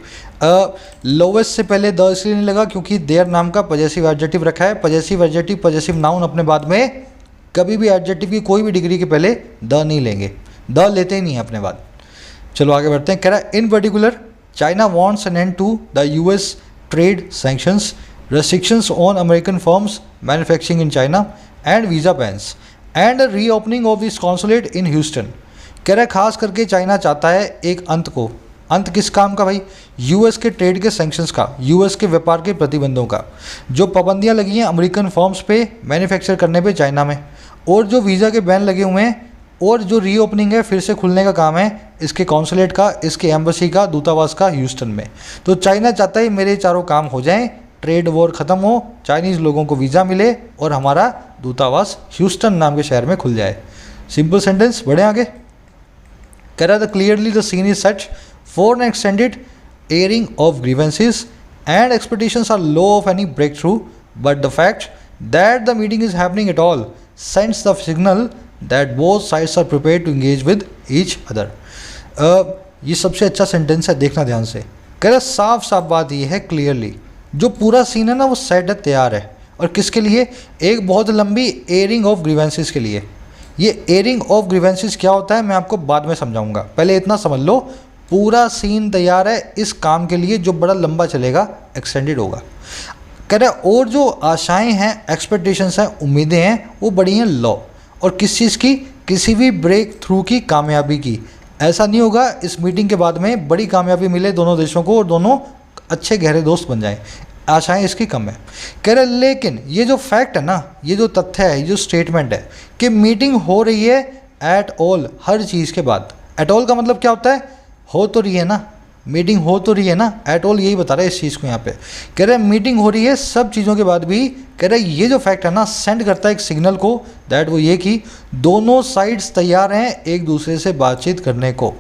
लोवेस्ट से पहले द इसलिए नहीं लगा क्योंकि देयर नाम का पजेसिव एडजेक्टिव रखा है। पजेसिव एडजेक्टिव पजेसिव नाउन अपने बाद में कभी भी एडजेक्टिव की कोई भी डिग्री के पहले द नहीं लेंगे, द लेते ही नहीं है अपने बाद। चलो आगे बढ़ते हैं। कह रहा है in particular China wants an end to the US trade sanctions, restrictions on American firms manufacturing in China and visa bans and a reopening of its consulate in Houston। कह रहा है खास करके चाइना चाहता है एक अंत को, अंत किस काम का भाई, यूएस के ट्रेड के सैंक्शंस का, यूएस के व्यापार के प्रतिबंधों का, जो पाबंदियां लगी हैं अमेरिकन फर्म्स पे मैन्युफैक्चर करने पे चाइना में, और जो वीज़ा के बैन लगे हुए हैं, और जो रीओपनिंग है फिर से खुलने का काम है इसके कॉन्सुलेट का, इसके एम्बेसी का, दूतावास का ह्यूस्टन में। तो चाइना चाहता है मेरे चारों काम हो जाएं, ट्रेड वॉर ख़त्म हो, चाइनीज़ लोगों को वीज़ा मिले और हमारा दूतावास ह्यूस्टन नाम के शहर में खुल जाए। सिंपल सेंटेंस, बढ़े आगे। कह रहा था clearly the scene is such for an extended airing of grievances and expectations are low of any breakthrough, but the fact that the meeting is happening at all sends the signal that both sides are prepared to engage with each other. ये सबसे अच्छा सेंटेंस है, देखना ध्यान से। कह रहा साफ साफ बात ये है, क्लियरली जो पूरा सीन है ना वो सेट है, तैयार है। और किसके लिए, एक बहुत लंबी एयरिंग ऑफ ग्रीवेंसेस के लिए। ये एयरिंग ऑफ ग्रीवेंसेस क्या होता है मैं आपको बाद में समझाऊंगा, पहले इतना समझ लो, पूरा सीन तैयार है इस काम के लिए जो बड़ा लंबा चलेगा, एक्सटेंडेड होगा। कह रहे और जो आशाएं हैं, एक्सपेक्टेशंस हैं, उम्मीदें हैं, वो बड़ी हैं लो। और किस चीज़ की, किसी भी ब्रेक थ्रू की, कामयाबी की। ऐसा नहीं होगा इस मीटिंग के बाद में बड़ी कामयाबी मिले दोनों देशों को और दोनों अच्छे गहरे दोस्त बन जाएं, आशाएं इसकी कम है। कह रहे लेकिन ये जो फैक्ट है ना, ये जो तथ्य है, ये जो स्टेटमेंट है कि मीटिंग हो रही है एट ऑल, हर चीज़ के बाद। एट ऑल का मतलब क्या होता है, हो तो रही है ना, मीटिंग हो तो रही है ना, एट ऑल यही बता रहा है इस चीज़ को यहाँ पे। कह रहे मीटिंग हो रही है सब चीज़ों के बाद भी। कह रहे ये जो फैक्ट है ना सेंड करता है एक सिग्नल को, दैट वो ये कि दोनों साइड्स तैयार हैं एक दूसरे से बातचीत करने को।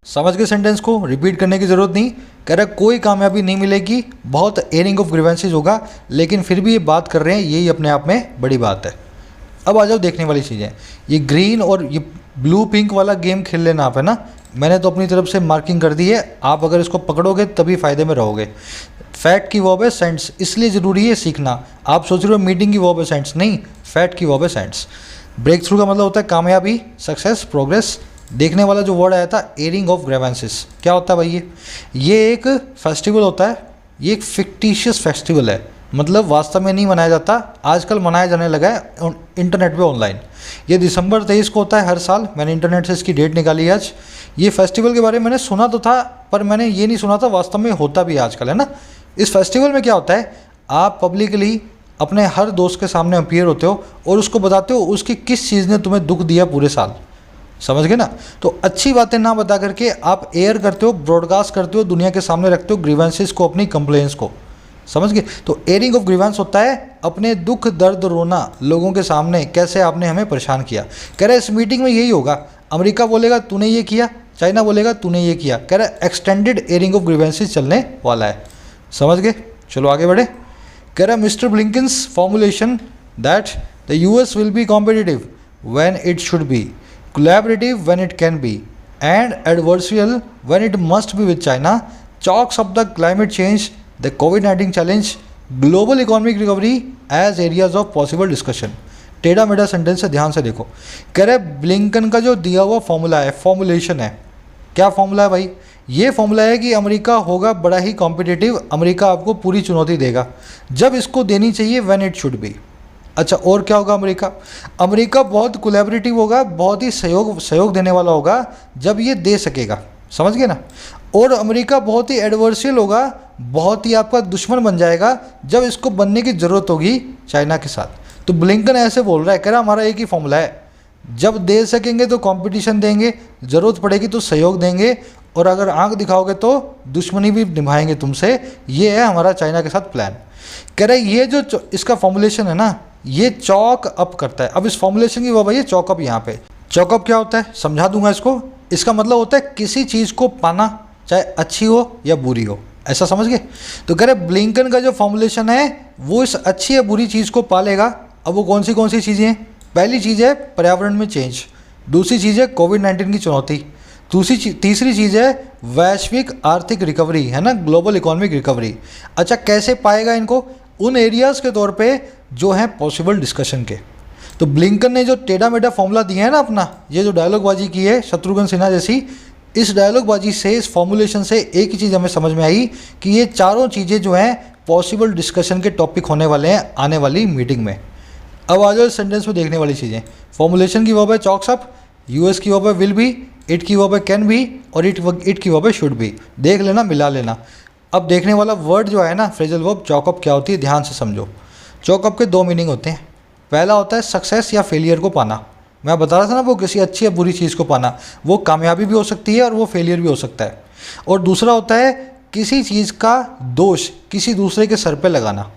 समझ के सेंटेंस को, रिपीट करने की ज़रूरत नहीं। कह रहा कोई कामयाबी नहीं मिलेगी, बहुत एयरिंग ऑफ ग्रीवेंसेज होगा, लेकिन फिर भी ये बात कर रहे हैं, यही अपने आप में बड़ी बात है। अब आ जाओ देखने वाली चीज़ें। ये ग्रीन और ये ब्लू पिंक वाला गेम खेल लेना आप, है ना। मैंने तो अपनी तरफ से मार्किंग कर दी है, आप अगर इसको पकड़ोगे तभी फ़ायदे में रहोगे। फैक्ट की वर्ब है सेंस, इसलिए ज़रूरी है सीखना। आप सोच रहे हो मीटिंग की वर्ब है सेंस, नहीं, फैक्ट की वर्ब है सेंस। ब्रेक थ्रू का मतलब होता है कामयाबी, सक्सेस, प्रोग्रेस। देखने वाला जो वर्ड आया था एयरिंग ऑफ ग्रीवेंसेस, क्या होता है भाई? ये एक फेस्टिवल होता है, ये एक फिक्टिशियस फेस्टिवल है, मतलब वास्तव में नहीं मनाया जाता, आजकल मनाया जाने लगा है इंटरनेट पे ऑनलाइन। ये दिसंबर 23 को होता है हर साल, मैंने इंटरनेट से इसकी डेट निकाली है आज। ये फेस्टिवल के बारे में मैंने सुना तो था, पर मैंने ये नहीं सुना था वास्तव में होता भी आजकल, है ना। इस फेस्टिवल में क्या होता है, आप पब्लिकली अपने हर दोस्त के सामने अपीयर होते हो और उसको बताते हो उसकी किस चीज़ ने तुम्हें दुख दिया पूरे साल, समझ गए ना। तो अच्छी बातें ना बता करके आप एयर करते हो, ब्रॉडकास्ट करते हो, दुनिया के सामने रखते हो ग्रीवेंसेस को, अपनी कंप्लेंट्स को, समझ गए। तो एयरिंग ऑफ ग्रीवेंस होता है अपने दुख दर्द रोना लोगों के सामने, कैसे आपने हमें परेशान किया। कह रहे इस मीटिंग में यही होगा, अमेरिका बोलेगा तूने ये किया, चाइना बोलेगा तूने ये किया। कह रहे एक्सटेंडेड एयरिंग ऑफ ग्रीवेंसेस चलने वाला है, समझ गए। चलो आगे बढ़े। कह रहा Mr Blinken's formulation that the US will be competitive when it should be, collaborative when it can be, and adversarial when it must be with China, chalks up the climate change, the COVID-19 challenge, global economic recovery as areas of possible discussion। टेढ़ा मेढ़ा सेंटेंस है, ध्यान से देखो। कह रहे ब्लिंकन का जो दिया हुआ फॉर्मूला है, फॉर्मुलेशन है, क्या फॉर्मूला है भाई? ये फॉर्मूला है कि अमेरिका होगा बड़ा ही कॉम्पिटिटिव, अमेरिका आपको पूरी चुनौती देगा जब इसको देनी चाहिए, व्हेन इट शुड बी। अच्छा, और क्या होगा? अमेरिका बहुत कोलैबोरेटिव होगा, बहुत ही सहयोग देने वाला होगा जब ये दे सकेगा, समझ गए ना। और अमेरिका बहुत ही एडवर्सियल होगा, बहुत ही आपका दुश्मन बन जाएगा जब इसको बनने की ज़रूरत होगी चाइना के साथ। तो ब्लिंकन ऐसे बोल रहा है, कह रहा हमारा एक ही फॉर्मूला है, जब दे सकेंगे तो कंपटीशन देंगे, ज़रूरत पड़ेगी तो सहयोग देंगे, और अगर आंख दिखाओगे तो दुश्मनी भी निभाएंगे तुमसे। ये है हमारा चाइना के साथ प्लान। कह रहे ये जो इसका फॉर्मुलेशन है ना, ये चॉक अप करता है। अब इस फॉर्मुलेशन की वजह ये चॉकअप, यहाँ पे चॉकअप क्या होता है समझा दूंगा इसको। इसका मतलब होता है किसी चीज़ को पाना, चाहे अच्छी हो या बुरी हो, ऐसा समझ गए। तो कह रहे ब्लिंकन का जो फॉर्मुलेशन है वो इस अच्छी या बुरी चीज़ को पालेगा। अब वो कौन सी चीज़ें हैं? पहली चीज़ है पर्यावरण में चेंज, दूसरी चीज़ है कोविड-19 की चुनौती, तीसरी चीज़ है वैश्विक आर्थिक रिकवरी, है ना, ग्लोबल इकोनॉमिक रिकवरी। अच्छा, कैसे पाएगा इनको? उन एरियाज़ के तौर पे जो हैं पॉसिबल डिस्कशन के। तो ब्लिंकन ने जो टेढ़ा मेढ़ा फॉर्मूला दिया है ना अपना, ये जो डायलॉगबाजी की है शत्रुघ्न सिन्हा जैसी, इस डायलॉगबाजी से, इस फॉर्मुलेशन से एक ही चीज़ हमें समझ में आई कि ये चारों चीज़ें जो हैं पॉसिबल डिस्कशन के टॉपिक होने वाले हैं आने वाली मीटिंग में। अब आ जाओ इस सेंटेंस में देखने वाली चीज़ें। फॉर्मुलेशन की वर्ब है चॉक्स अप, यूएस की वर्ब है विल बी, इट की वर्ब है कैन बी, और इट की वर्ब है शुड बी। देख लेना, मिला लेना। अब देखने वाला वर्ड जो है ना, फ्रेजल वर्ब चॉकअप क्या होती है, ध्यान से समझो। चॉकअप के दो मीनिंग होते हैं। पहला होता है सक्सेस या फेलियर को पाना, मैं बता रहा था ना, वो किसी अच्छी या बुरी चीज़ को पाना, वो कामयाबी भी हो सकती है और वो फेलियर भी हो सकता है। और दूसरा होता है किसी चीज़ का दोष किसी दूसरे के सर पे लगाना,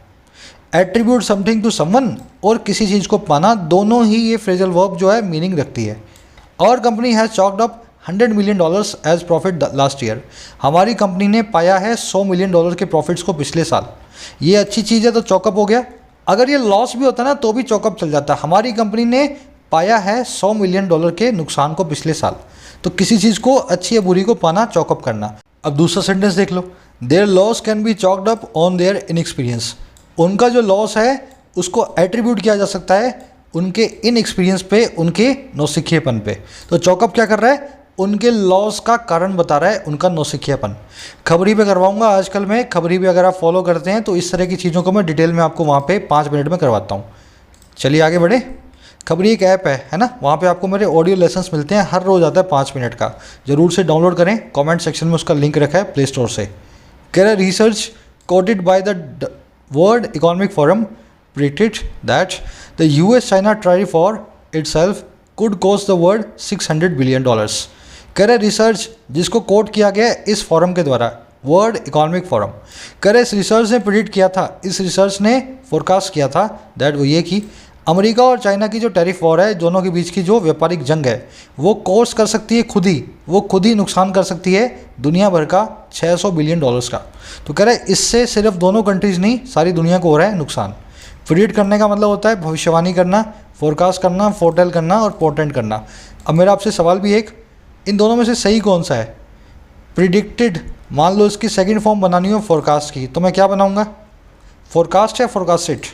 एट्रीब्यूट समथिंग टू समवन, और किसी चीज़ को पाना, दोनों ही ये फ्रेजल वर्ब जो है मीनिंग रखती है। और company has chalked up $100 million as profit last year. हमारी कंपनी ने पाया है $100 million के प्रॉफिट्स को पिछले साल। ये अच्छी चीज़ है तो चॉकअप हो गया। अगर ये लॉस भी होता ना तो भी चॉकअप चल जाता। हमारी कंपनी ने पाया है $100 million के नुकसान को पिछले साल। तो किसी चीज़ को अच्छी या बुरी को पाना, चॉकअप करना। अब दूसरा सेंटेंस देख लो, their loss can be chalked up on their inexperience. उनका जो लॉस है उसको एट्रीब्यूट किया जा सकता है उनके इनएक्सपीरियंस पे, उनके नौसिखिएपन पे। तो चॉकअप क्या कर रहा है? उनके लॉस का कारण बता रहा है, उनका नौसिखियापन। खबरी पे करवाऊंगा आजकल मैं, खबरी पे अगर आप फॉलो करते हैं तो इस तरह की चीज़ों को मैं डिटेल में आपको वहाँ पे 5 मिनट में करवाता हूँ। चलिए आगे बढ़े। खबरी एक ऐप है ना, वहाँ पे आपको मेरे ऑडियो लेसन्स मिलते हैं, हर रोज़ आता है 5 मिनट का। ज़रूर से डाउनलोड करें, कमेंट सेक्शन में उसका लिंक रखा है प्ले स्टोर से। कह रहा research coated by the world economic forum predict that the US China tariff for itself could cost the world $600 billion। कह रहे रिसर्च जिसको कोट किया गया है इस फोरम के द्वारा, वर्ल्ड इकोनॉमिक फोरम। कह रहे इस रिसर्च ने प्रिडिक्ट किया था, इस रिसर्च ने फोरकास्ट किया था दैट वो ये कि अमेरिका और चाइना की जो टैरिफ वॉर है, दोनों के बीच की जो व्यापारिक जंग है, वो कोर्स कर सकती है वो खुद ही नुकसान कर सकती है दुनिया भर का $600 बिलियन का। तो कह रहा है इससे सिर्फ दोनों कंट्रीज़ नहीं, सारी दुनिया को हो रहा है नुकसान। प्रिडिक्ट करने का मतलब होता है भविष्यवाणी करना, फोरकास्ट करना, फोरटेल करना और पोर्टेंट करना। अब मेरा आपसे सवाल भी एक, इन दोनों में से सही कौन सा है? प्रिडिक्टेड, मान लो इसकी सेकंड फॉर्म बनानी हो फोरकास्ट की, तो मैं क्या बनाऊंगा? फोरकास्ट या फोरकास्टेड?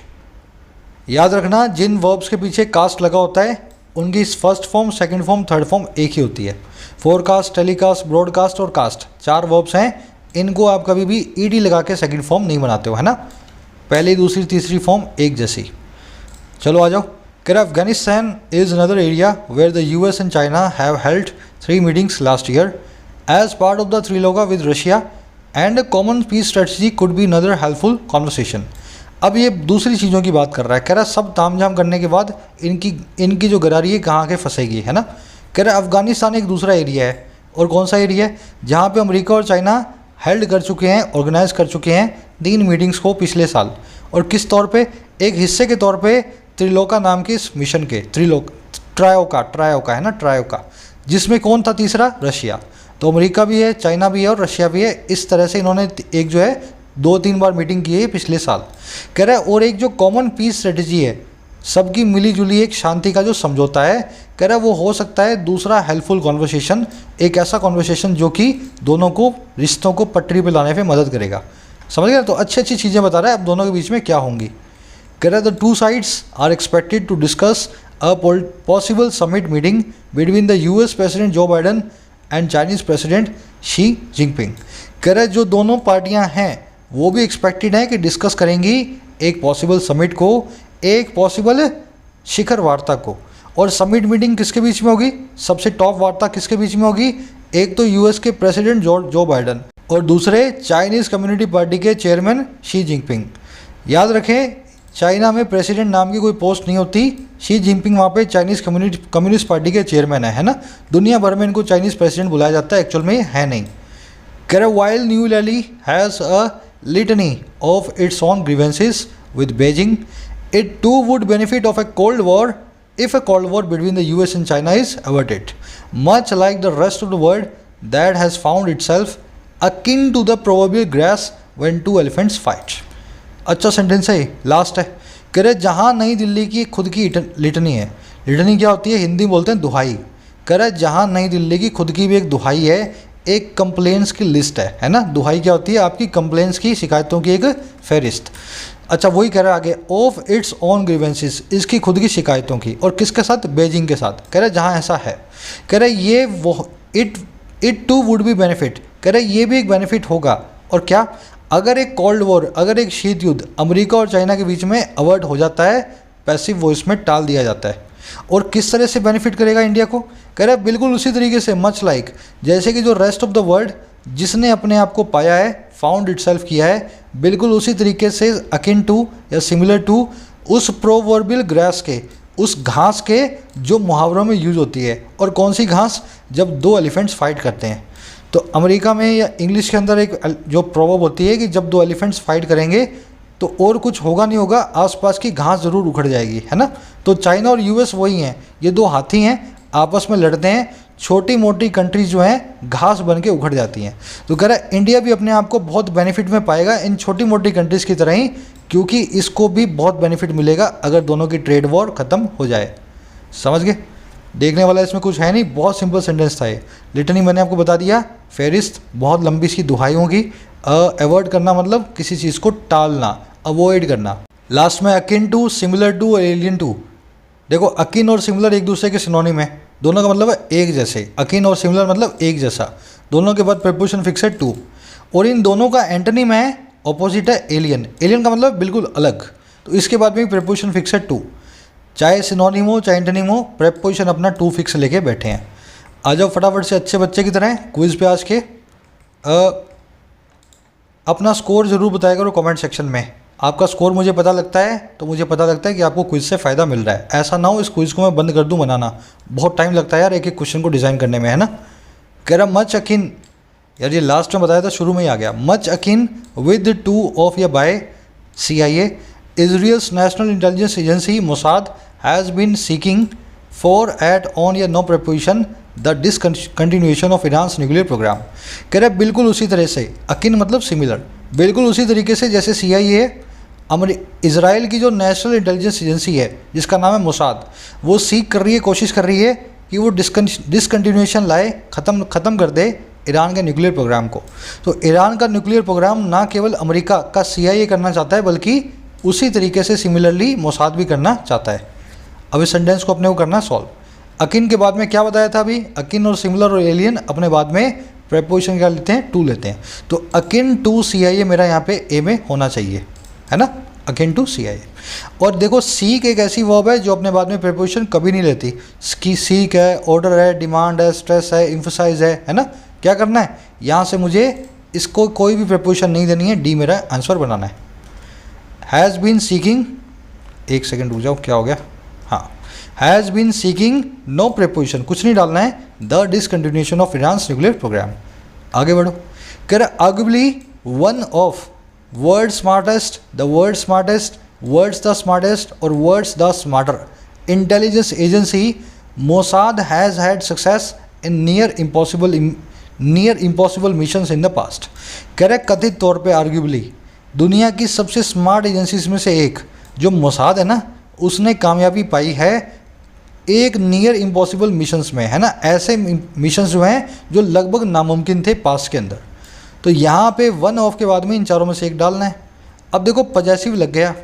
याद रखना जिन वर्ब्स के पीछे कास्ट लगा होता है उनकी first form, second form, third form एक ही होती है। फोरकास्ट, टेलीकास्ट, ब्रॉडकास्ट और कास्ट 4 वर्ब्स हैं, इनको आप कभी भी ईडी लगा के सेकंड फॉर्म नहीं बनाते हो, है ना। पहली, दूसरी, तीसरी फॉर्म एक जैसी। चलो आ जाओ। कह रहा Afghanistan is another area where the US and China have held 3 meetings last year as part of the troika with Russia and common peace strategy could be another helpful conversation. अब ये दूसरी चीज़ों की बात कर रहा है। कह रहा सब तामझाम करने के बाद इनकी जो गरारी है कहाँ के फंसेगी, है ना। कह रहा अफगानिस्तान एक दूसरा एरिया है, और कौन सा एरिया है? जहाँ पे अमेरिका और चाइना हेल्ड कर चुके हैं, ऑर्गेनाइज कर चुके हैं 3 मीटिंग्स को पिछले साल। और किस तौर पे? एक हिस्से के तौर पे त्रिलोका नाम के इस मिशन के, ट्रायोका है ना, ट्रायोका, जिसमें कौन था तीसरा? रशिया। तो अमेरिका भी है, चाइना भी है और रशिया भी है। इस तरह से इन्होंने एक जो है 2-3 बार मीटिंग की है पिछले साल। कह रहा है और एक जो कॉमन पीस स्ट्रेटजी है, सबकी मिलीजुली एक शांति का जो समझौता है, कह रहा है वो हो सकता है दूसरा हेल्पफुल कॉन्वर्सेशन, एक ऐसा कॉन्वर्सेशन जो कि दोनों को रिश्तों को पटरी पे लाने पे मदद करेगा। समझ गया? तो अच्छी चीज़ें बता रहा है अब दोनों के बीच में क्या होंगी। कह रहा है the 2 sides are expected to discuss a possible summit meeting between the US president Joe Biden and Chinese president Xi Jinping. कह रहा है जो दोनों पार्टियां हैं वो भी एक्सपेक्टेड है कि डिस्कस करेंगी एक पॉसिबल समिट को, एक पॉसिबल शिखर वार्ता को। और समिट मीटिंग किसके बीच में होगी? सबसे टॉप वार्ता किसके बीच में होगी? एक तो यूएस के प्रेसिडेंट जो बाइडन और दूसरे चाइनीज़ कम्युनिटी पार्टी के चेयरमैन शी जिनपिंग। याद रखें चाइना में प्रेसिडेंट नाम की कोई पोस्ट नहीं होती, शी जिनपिंग वहाँ पे चाइनीज़ कम्युनिस्ट पार्टी के चेयरमैन है ना। दुनिया भर में इनको चाइनीज़ प्रेसिडेंट बुलाया जाता है, एक्चुअल में ये है नहीं। कह रहे while new Delhi has a litany of its own grievances with Beijing, it too would benefit of a Cold War if a Cold War between the US and China is averted, much like the rest of the world that has found itself akin to the proverbial grass when 2 elephants fight। अच्छा सेंटेंस है, लास्ट है। कह रहे जहाँ नई दिल्ली की खुद की लिटनी है, लिटनी क्या होती है? हिंदी बोलते हैं दुहाई। कह रहे जहाँ नई दिल्ली की खुद की भी एक दुहाई है, एक कंप्लेंट्स की लिस्ट है ना। दुहाई क्या होती है? आपकी कंप्लेंट्स की, शिकायतों की एक फहरिस्त। अच्छा वही कह रहा है आगे, ऑफ इट्स ओन ग्रीवेंसेस, इसकी खुद की शिकायतों की, और किसके साथ? बेजिंग के साथ। कह रहे जहाँ ऐसा है, कह रहे ये वो it too would be benefit, कह रहे ये भी एक बेनिफिट होगा। और क्या? अगर एक कोल्ड वॉर, अगर एक शीत युद्ध अमेरिका और चाइना के बीच में अवर्ट हो जाता है, पैसिव वॉइस में टाल दिया जाता है। और किस तरह से बेनिफिट करेगा इंडिया को? कह रहा है बिल्कुल उसी तरीके से, मच लाइक जैसे कि जो रेस्ट ऑफ द वर्ल्ड जिसने अपने आप को पाया है, फाउंड इटसेल्फ किया है, बिल्कुल उसी तरीके से अकिन टू या सिमिलर टू उस प्रोवर्बियल ग्रास के, उस घास के जो मुहावरों में यूज होती है। और कौन सी घास? जब 2 एलिफेंट्स फाइट करते हैं। तो अमेरिका में या इंग्लिश के अंदर एक जो प्रोवर्ब होती है कि जब 2 एलिफेंट्स फाइट करेंगे तो और कुछ होगा नहीं होगा, आसपास की घास ज़रूर उखड़ जाएगी, है ना। तो चाइना और यूएस वही हैं, ये 2 हाथी हैं, आपस में लड़ते हैं, छोटी मोटी कंट्रीज जो हैं घास बन के उखड़ जाती हैं। तो कह रहा है इंडिया भी अपने आप को बहुत बेनिफिट में पाएगा इन छोटी मोटी कंट्रीज़ की तरह ही, क्योंकि इसको भी बहुत बेनिफिट मिलेगा अगर दोनों की ट्रेड वॉर ख़त्म हो जाए। समझ गए? देखने वाला इसमें कुछ है नहीं, बहुत सिंपल सेंटेंस था ये। लिटनी मैंने आपको बता दिया, फेरिस्त बहुत लंबी इसकी दुहाई होगी। अवॉइड करना मतलब किसी चीज़ को टालना, अवॉइड करना। लास्ट में अकिन टू, सिमिलर टू और एलियन टू। देखो अकिन और सिमिलर एक दूसरे के सिनोनिम है, दोनों का मतलब है एक जैसे। अकिन और सिमिलर मतलब एक जैसा, दोनों के बाद प्रीपोजिशन फिक्स है टू। और इन दोनों का एंटोनिम है, ऑपोजिट है एलियन। एलियन का मतलब बिल्कुल अलग, तो इसके बाद में प्रीपोजिशन फिक्स है टू। चाहे सिनोनिम हो चाहे एंटोनिम हो, प्रीपोजिशन अपना टू फिक्स लेके बैठे हैं। आ जाओ फटाफट से अच्छे बच्चे की तरह क्विज पे आज के। अपना स्कोर ज़रूर बताया करो कमेंट सेक्शन में। आपका स्कोर मुझे पता लगता है तो मुझे पता लगता है कि आपको क्विज से फ़ायदा मिल रहा है। ऐसा ना हो इस क्विज को मैं बंद कर दूं बनाना, बहुत टाइम लगता है यार एक एक क्वेश्चन को डिज़ाइन करने में, है ना। कह रहा मच अकिन, यार ये लास्ट में बताया था, शुरू में ही आ गया। Much akin with two of या bye CIA Israel's national intelligence agency Mossad has been seeking for at on या no preposition the discontinuation of Iran's nuclear program। कह रहे बिल्कुल उसी तरह से, अकिन मतलब सिमिलर, बिल्कुल उसी तरीके से जैसे CIA इज़राइल की जो नेशनल इंटेलिजेंस एजेंसी है जिसका नाम है मोसाद, वो सीख कर रही है, कोशिश कर रही है कि वो डिसकंटिन्यूएशन लाए, ख़त्म कर दे ईरान के न्यूक्लियर प्रोग्राम को। तो ईरान का न्यूक्लियर प्रोग्राम ना केवल अमेरिका का CIA करना चाहता है बल्कि उसी तरीके से सिमिलरली मोसाद भी करना चाहता है। अब इस सेंटेंस को अपने को करना सॉल्व। अकिन के बाद में क्या बताया था अभी, अकिन और सिमिलर और एलियन अपने बाद में प्रेपोजिशन क्या लेते हैं, टू लेते हैं। तो अकिन टू CIA मेरा यहाँ पे ए में होना चाहिए, है ना, अकिन टू CIA। और देखो सीक एक ऐसी वर्ब है जो अपने बाद में प्रेपोजिशन कभी नहीं लेती। सीक है, ऑर्डर है, डिमांड है, स्ट्रेस है, इम्फोसाइज है ना। क्या करना है, यहाँ से मुझे इसको कोई भी प्रेपोजिशन नहीं देनी है, डी मेरा आंसर बनाना है। हैज़ बीन सीकिंग, एक सेकेंड रुक जाओ, क्या हो गया, हाँ, has been seeking no preposition, कुछ नहीं डालना है, the discontinuation of Iran's nuclear programme. आगे बढ़ो, कह रहा arguably one of world smartest, the world smartest, world's the smartest और world's the smarter intelligence agency Mossad has had success in near impossible missions in the past. कह रहे कथित तौर पे आर्ग्यूबली दुनिया की सबसे स्मार्ट एजेंसीज में से एक जो मोसाद है ना, उसने कामयाबी पाई है एक नियर इम्पॉसिबल मिशंस में, है ना, ऐसे मिशंस जो हैं जो लगभग नामुमकिन थे पास्ट के अंदर। तो यहाँ पे वन ऑफ के बाद में इन चारों में से एक डालना है। अब देखो पजेसिव लग गया,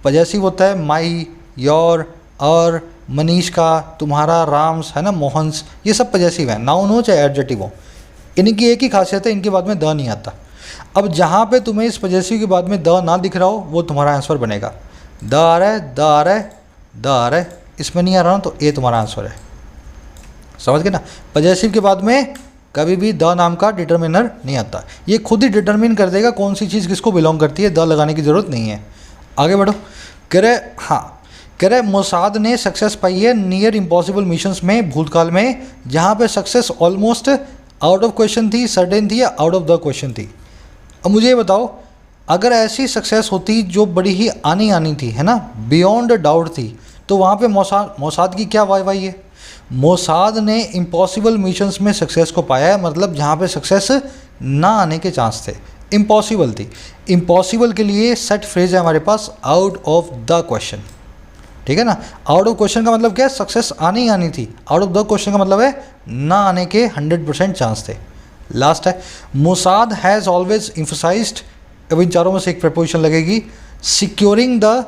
पजेसिव होता है माई, योर, और, मनीष का, तुम्हारा, राम्स, है ना, मोहन्स, ये सब पजेसिव हैं, नाउन हो चाहे एडजेक्टिव हो। इनकी एक ही खासियत है, इनके बाद में द नहीं आता। अब जहाँ पे तुम्हें इस पजेसिव के बाद में द ना दिख रहा हो वो तुम्हारा आंसर बनेगा। द आ रहा है, द आ रहा है, द आ रहा है, इसमें नहीं आ रहा ना, तो ए तुम्हारा आंसर है। समझ गए ना, पजेसिव के बाद में कभी भी द नाम का डिटर्मिनर नहीं आता, ये खुद ही डिटर्मिन कर देगा कौन सी चीज़ किसको बिलोंग करती है, द लगाने की ज़रूरत नहीं है। आगे बढ़ो, कह रहे हाँ, कह रहे मोसाद ने सक्सेस पाई है नियर इम्पॉसिबल मिशंस में भूतकाल में, जहाँ पे success almost out of question थी, सर्टेन थी या आउट ऑफ द क्वेश्चन थी। अब मुझे ये बताओ, अगर ऐसी सक्सेस होती जो बड़ी ही आनी थी, है ना, बियॉन्ड डाउट थी, तो वहाँ पे मोसाद की क्या वाई है। मोसाद ने इम्पॉसिबल मिशंस में सक्सेस को पाया है, मतलब जहाँ पे सक्सेस ना आने के चांस थे, इम्पॉसिबल थी। इम्पॉसिबल के लिए सेट फ्रेज है हमारे पास, आउट ऑफ द क्वेश्चन, ठीक है ना। आउट ऑफ क्वेश्चन का मतलब क्या है, सक्सेस आनी थी। आउट ऑफ द क्वेश्चन का मतलब है ना आने के 100% चांस थे। लास्ट है, मोसाद हैज़ ऑलवेज इम्फोसाइज्ड, अब इन चारों में से एक प्रपोजिशन लगेगी, securing the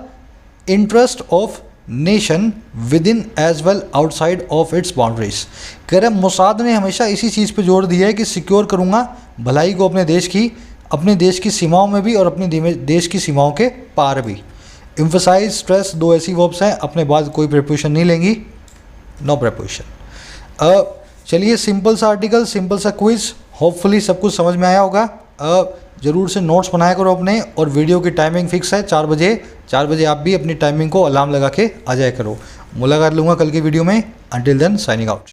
interest of nation within as well outside of its boundaries. कह रहे मोसाद ने हमेशा इसी चीज़ पे जोर दिया है कि सिक्योर करूँगा भलाई को अपने देश की सीमाओं में भी और अपने देश की सीमाओं के पार भी। एम्फसाइज, स्ट्रेस, दो ऐसी वर्ब्स हैं, अपने बाद कोई प्रेपोजिशन नहीं लेंगी, नो प्रेपोजिशन। चलिए सिंपल सा आर्टिकल, सिंपल सा क्विज, होपफुली सब कुछ समझ में आया होगा। ज़रूर से नोट्स बनाया करो अपने, और वीडियो की टाइमिंग फिक्स है 4 बजे। 4 बजे आप भी अपनी टाइमिंग को अलार्म लगा के आ जाया करो। मुलाकात लूँगा कल की वीडियो में। Until then signing out.